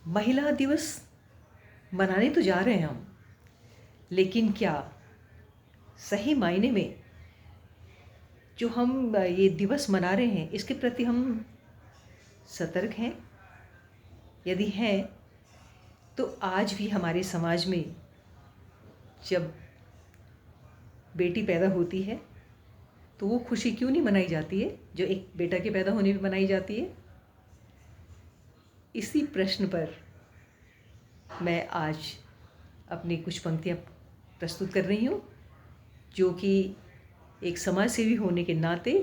महिला दिवस मनाने तो जा रहे हैं हम, लेकिन क्या सही मायने में जो हम ये दिवस मना रहे हैं इसके प्रति हम सतर्क हैं? यदि हैं तो आज भी हमारे समाज में जब बेटी पैदा होती है तो वो खुशी क्यों नहीं मनाई जाती है जो एक बेटा के पैदा होने पे मनाई जाती है? इसी प्रश्न पर मैं आज अपनी कुछ पंक्तियाँ प्रस्तुत कर रही हूँ, जो कि एक समाज सेवी होने के नाते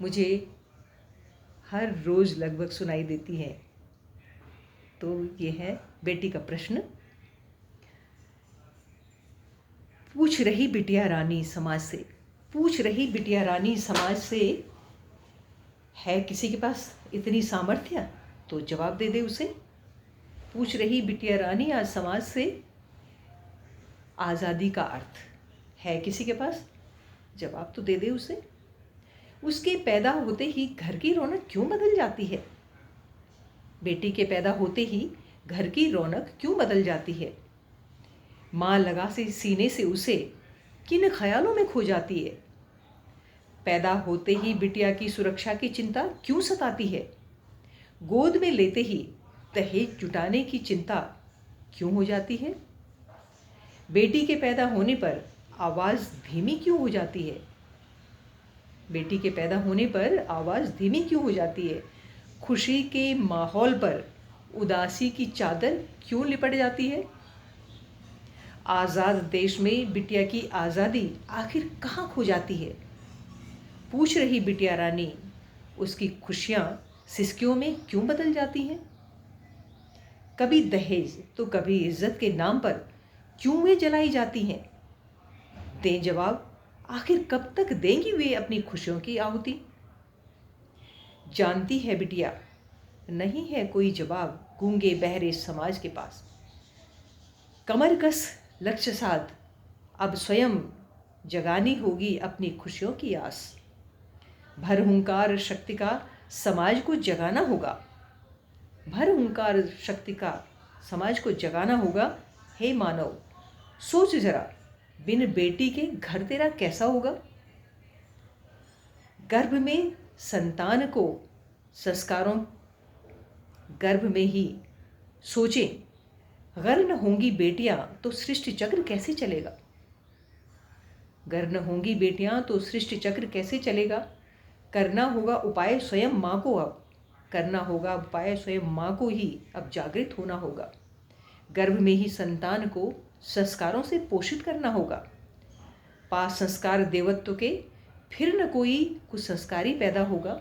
मुझे हर रोज़ लगभग सुनाई देती हैं। तो ये है बेटी का प्रश्न। पूछ रही बिटिया रानी समाज से, पूछ रही बिटिया रानी समाज से, है किसी के पास इतनी सामर्थ्य तो जवाब दे दे उसे। पूछ रही बिटिया रानी आज समाज से, आज़ादी का अर्थ है किसी के पास? जवाब तो दे दे उसे। उसके पैदा होते ही घर की रौनक क्यों बदल जाती है? बेटी के पैदा होते ही घर की रौनक क्यों बदल जाती है? माँ लगा से सीने से उसे किन ख्यालों में खो जाती है? पैदा होते ही बिटिया की सुरक्षा की चिंता क्यों सताती है? गोद में लेते ही दहेज जुटाने की चिंता क्यों हो जाती है? बेटी के पैदा होने पर आवाज़ धीमी क्यों हो जाती है? बेटी के पैदा होने पर आवाज़ धीमी क्यों हो जाती है? खुशी के माहौल पर उदासी की चादर क्यों लिपट जाती है? आज़ाद देश में बिटिया की आज़ादी आखिर कहाँ खो जाती है? पूछ रही बिटिया रानी, उसकी खुशियाँ सिसकियों में क्यों बदल जाती हैं? कभी दहेज तो कभी इज्जत के नाम पर क्यों वे जलाई जाती हैं? दें जवाब, आखिर कब तक देंगी वे अपनी खुशियों की आहुति? जानती है बिटिया, नहीं है कोई जवाब गूंगे बहरे समाज के पास। कमर कस लक्ष्य साध, अब स्वयं जगानी होगी अपनी खुशियों की आस। भर हुंकार शक्ति का समाज को जगाना होगा, भर हुंकार शक्ति का समाज को जगाना होगा। हे मानव, सोच जरा, बिन बेटी के घर तेरा कैसा होगा? गर्भ में संतान को संस्कारों, गर्भ में ही सोचें, गर न होंगी बेटियां तो सृष्टि चक्र कैसे चलेगा? गर न होंगी बेटियां तो सृष्टि चक्र कैसे चलेगा? करना होगा उपाय स्वयं माँ को, अब करना होगा उपाय स्वयं माँ को ही अब जागृत होना होगा। गर्भ में ही संतान को संस्कारों से पोषित करना होगा। पास संस्कार देवत्व के फिर न कोई कुसंस्कारी पैदा होगा।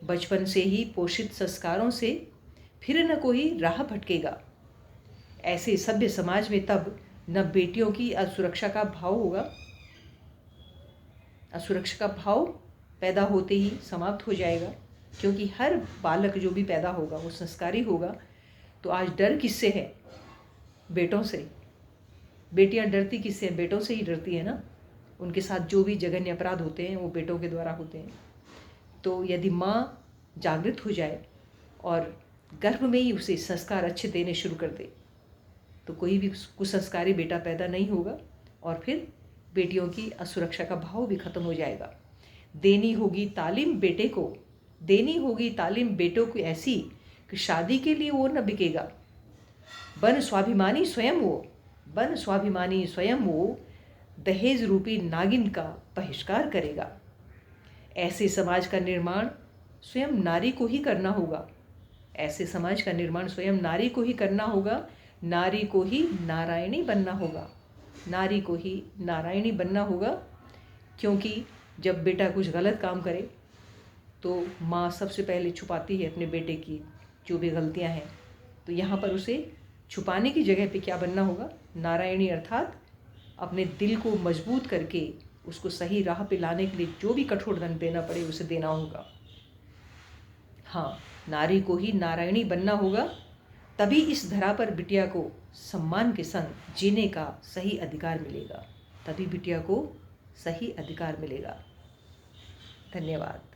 बचपन से ही पोषित संस्कारों से फिर न कोई राह भटकेगा। ऐसे सभ्य समाज में तब न बेटियों की असुरक्षा का भाव होगा, असुरक्षा का भाव पैदा होते ही समाप्त हो जाएगा, क्योंकि हर बालक जो भी पैदा होगा वो संस्कारी होगा। तो आज डर किससे है? बेटों से। बेटियां डरती किससे? बेटों से ही डरती है ना। उनके साथ जो भी जघन्य अपराध होते हैं वो बेटों के द्वारा होते हैं। तो यदि माँ जागृत हो जाए और गर्भ में ही उसे संस्कार अच्छे देने शुरू कर दे तो कोई भी कुसंस्कारी बेटा पैदा नहीं होगा और फिर बेटियों की असुरक्षा का भाव भी खत्म हो जाएगा। देनी होगी तालीम बेटे को, देनी होगी तालीम बेटों को ऐसी कि शादी के लिए वो न बिकेगा। बन स्वाभिमानी स्वयं वो, बन स्वाभिमानी स्वयं वो, दहेज रूपी नागिन का बहिष्कार करेगा। ऐसे समाज का निर्माण स्वयं नारी को ही करना होगा। ऐसे समाज का निर्माण स्वयं नारी को ही करना होगा। नारी को ही नारायणी बनना होगा, नारी को ही नारायणी बनना होगा। क्योंकि जब बेटा कुछ गलत काम करे तो माँ सबसे पहले छुपाती है अपने बेटे की जो भी गलतियाँ हैं। तो यहाँ पर उसे छुपाने की जगह पे क्या बनना होगा? नारायणी, अर्थात अपने दिल को मजबूत करके उसको सही राह पे लाने के लिए जो भी कठोर दंड देना पड़े उसे देना होगा। हाँ, नारी को ही नारायणी बनना होगा, तभी इस धरा पर बिटिया को सम्मान के संग जीने का सही अधिकार मिलेगा, तभी बिटिया को सही अधिकार मिलेगा। धन्यवाद।